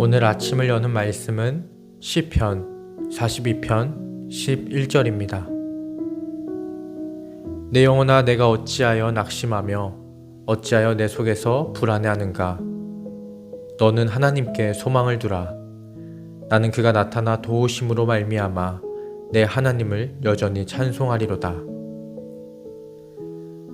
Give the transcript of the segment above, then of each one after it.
오늘 아침을 여는 말씀은 시편 42편 11절입니다. 내 영혼아, 내가 어찌하여 낙심하며 어찌하여 내 속에서 불안해하는가. 너는 하나님께 소망을 두라. 나는 그가 나타나 도우심으로 말미암아 내 하나님을 여전히 찬송하리로다.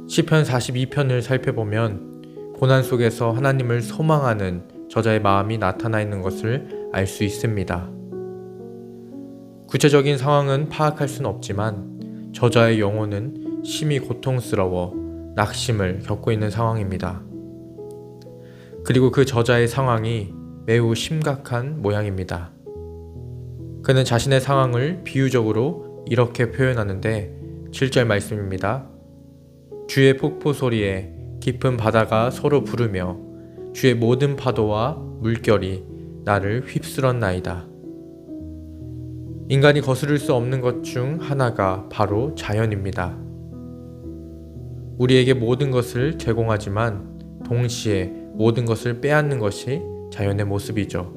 시편 42편을 살펴보면 고난 속에서 하나님을 소망하는 저자의 마음이 나타나 있는 것을 알 수 있습니다. 구체적인 상황은 파악할 수는 없지만 저자의 영혼은 심히 고통스러워 낙심을 겪고 있는 상황입니다. 그리고 그 저자의 상황이 매우 심각한 모양입니다. 그는 자신의 상황을 비유적으로 이렇게 표현하는데 7절 말씀입니다. 주의 폭포 소리에 깊은 바다가 서로 부르며 주의 모든 파도와 물결이 나를 휩쓸었나이다. 인간이 거스를 수 없는 것 중 하나가 바로 자연입니다. 우리에게 모든 것을 제공하지만 동시에 모든 것을 빼앗는 것이 자연의 모습이죠.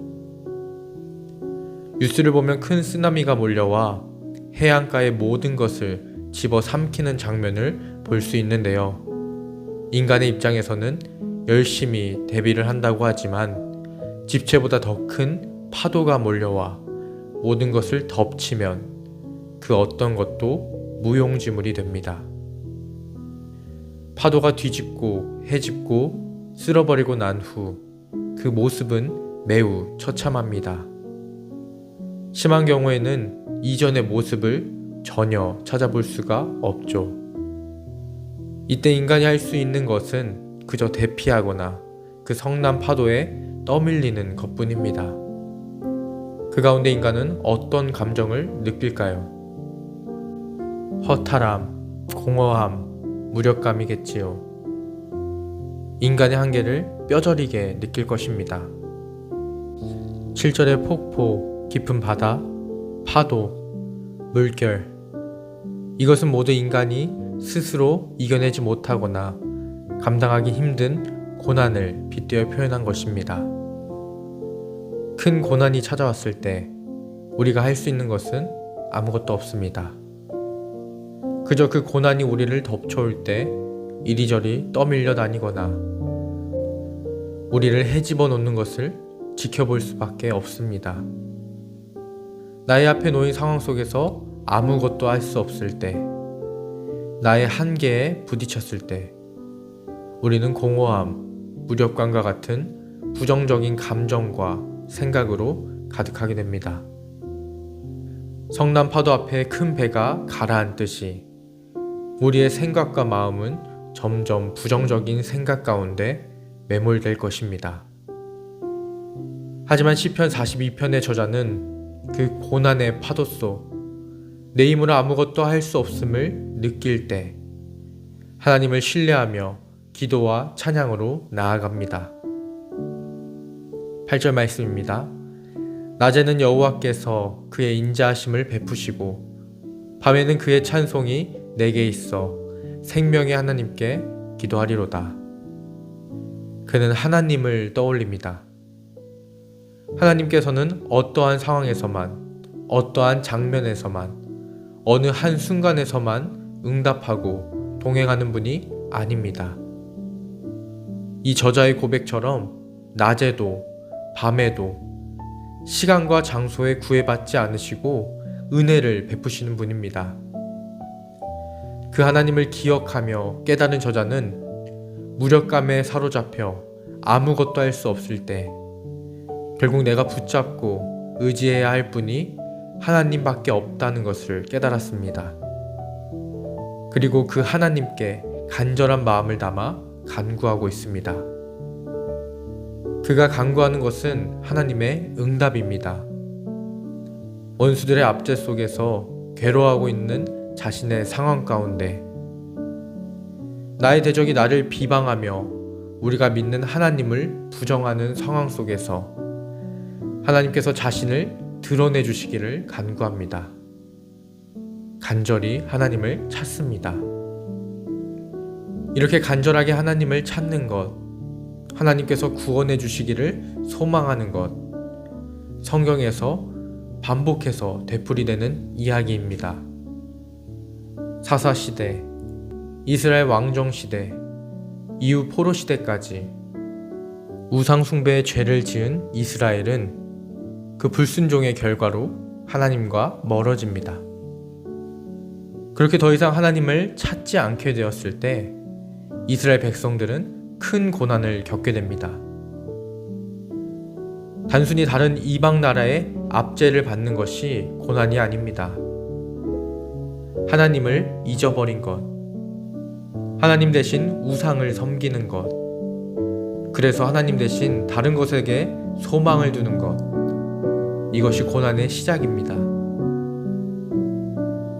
뉴스를 보면 큰 쓰나미가 몰려와 해안가의 모든 것을 집어삼키는 장면을 볼 수 있는데요. 인간의 입장에서는 열심히 대비를 한다고 하지만 집채보다 더 큰 파도가 몰려와 모든 것을 덮치면 그 어떤 것도 무용지물이 됩니다. 파도가 뒤집고 헤집고 쓸어버리고 난 후 그 모습은 매우 처참합니다. 심한 경우에는 이전의 모습을 전혀 찾아볼 수가 없죠. 이때 인간이 할 수 있는 것은 그저 대피하거나 그 성난 파도에 떠밀리는 것뿐입니다. 그 가운데 인간은 어떤 감정을 느낄까요? 허탈함, 공허함, 무력감이겠지요. 인간의 한계를 뼈저리게 느낄 것입니다. 7절의 폭포, 깊은 바다, 파도, 물결, 이것은 모두 인간이 스스로 이겨내지 못하거나 감당하기 힘든 고난을 빗대어 표현한 것입니다. 큰 고난이 찾아왔을 때 우리가 할 수 있는 것은 아무것도 없습니다. 그저 그 고난이 우리를 덮쳐올 때 이리저리 떠밀려 다니거나 우리를 헤집어 놓는 것을 지켜볼 수밖에 없습니다. 나의 앞에 놓인 상황 속에서 아무것도 할 수 없을 때, 나의 한계에 부딪혔을 때 우리는 공허함, 무력감과 같은 부정적인 감정과 생각으로 가득하게 됩니다. 성난 파도 앞에 큰 배가 가라앉듯이 우리의 생각과 마음은 점점 부정적인 생각 가운데 매몰될 것입니다. 하지만 시편 42편의 저자는 그 고난의 파도 속 내 힘으로 아무것도 할 수 없음을 느낄 때 하나님을 신뢰하며 기도와 찬양으로 나아갑니다. 8절 말씀입니다. 낮에는 여호와께서 그의 인자하심을 베푸시고 밤에는 그의 찬송이 내게 있어 생명의 하나님께 기도하리로다. 그는 하나님을 떠올립니다. 하나님께서는 어떠한 상황에서만, 어떠한 장면에서만, 어느 한순간에서만 응답하고 동행하는 분이 아닙니다. 이 저자의 고백처럼 낮에도 밤에도 시간과 장소에 구애받지 않으시고 은혜를 베푸시는 분입니다. 그 하나님을 기억하며 깨달은 저자는 무력감에 사로잡혀 아무것도 할 수 없을 때 결국 내가 붙잡고 의지해야 할 분이 하나님밖에 없다는 것을 깨달았습니다. 그리고 그 하나님께 간절한 마음을 담아 간구하고 있습니다. 그가 간구하는 것은 하나님의 응답입니다. 원수들의 압제 속에서 괴로워하고 있는 자신의 상황 가운데 나의 대적이 나를 비방하며 우리가 믿는 하나님을 부정하는 상황 속에서 하나님께서 자신을 드러내 주시기를 간구합니다. 간절히 하나님을 찾습니다. 이렇게 간절하게 하나님을 찾는 것, 하나님께서 구원해 주시기를 소망하는 것, 성경에서 반복해서 되풀이되는 이야기입니다. 사사시대, 이스라엘 왕정시대, 이후 포로시대까지 우상숭배의 죄를 지은 이스라엘은 그 불순종의 결과로 하나님과 멀어집니다. 그렇게 더 이상 하나님을 찾지 않게 되었을 때 이스라엘 백성들은 큰 고난을 겪게 됩니다. 단순히 다른 이방 나라의 압제를 받는 것이 고난이 아닙니다. 하나님을 잊어버린 것, 하나님 대신 우상을 섬기는 것, 그래서 하나님 대신 다른 것에게 소망을 두는 것, 이것이 고난의 시작입니다.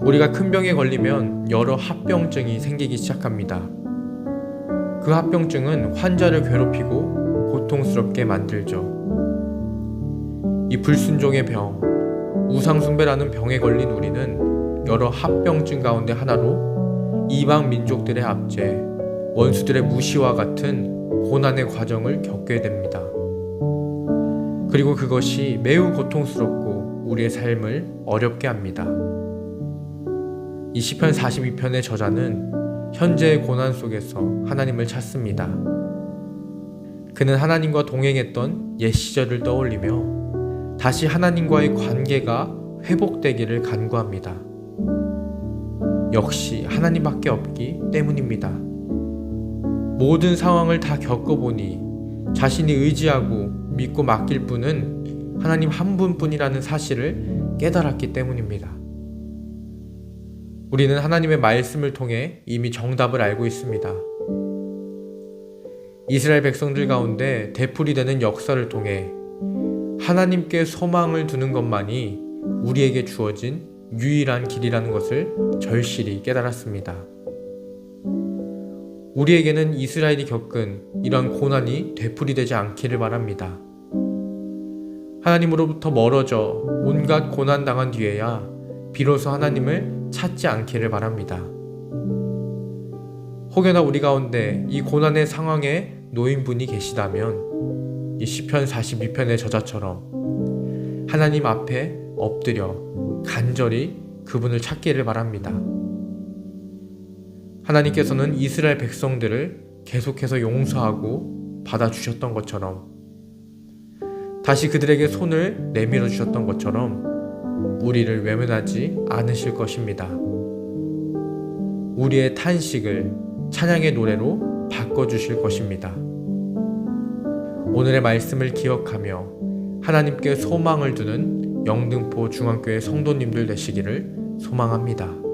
우리가 큰 병에 걸리면 여러 합병증이 생기기 시작합니다. 그 합병증은 환자를 괴롭히고 고통스럽게 만들죠. 이 불순종의 병, 우상숭배라는 병에 걸린 우리는 여러 합병증 가운데 하나로 이방 민족들의 압제, 원수들의 무시와 같은 고난의 과정을 겪게 됩니다. 그리고 그것이 매우 고통스럽고 우리의 삶을 어렵게 합니다. 이 시편 42편의 저자는 현재의 고난 속에서 하나님을 찾습니다. 그는 하나님과 동행했던 옛 시절을 떠올리며 다시 하나님과의 관계가 회복되기를 간구합니다. 역시 하나님밖에 없기 때문입니다. 모든 상황을 다 겪어보니 자신이 의지하고 믿고 맡길 분은 하나님 한 분뿐이라는 사실을 깨달았기 때문입니다. 우리는 하나님의 말씀을 통해 이미 정답을 알고 있습니다. 이스라엘 백성들 가운데 되풀이되는 역사를 통해 하나님께 소망을 두는 것만이 우리에게 주어진 유일한 길이라는 것을 절실히 깨달았습니다. 우리에게는 이스라엘이 겪은 이러한 고난이 되풀이되지 않기를 바랍니다. 하나님으로부터 멀어져 온갖 고난 당한 뒤에야 비로소 하나님을 찾지 않기를 바랍니다. 혹여나 우리 가운데 이 고난의 상황에 놓인 분이 계시다면 이 시편 42편의 저자처럼 하나님 앞에 엎드려 간절히 그분을 찾기를 바랍니다. 하나님께서는 이스라엘 백성들을 계속해서 용서하고 받아주셨던 것처럼, 다시 그들에게 손을 내밀어 주셨던 것처럼 우리를 외면하지 않으실 것입니다. 우리의 탄식을 찬양의 노래로 바꿔주실 것입니다. 오늘의 말씀을 기억하며 하나님께 소망을 두는 영등포 중앙교회 성도님들 되시기를 소망합니다.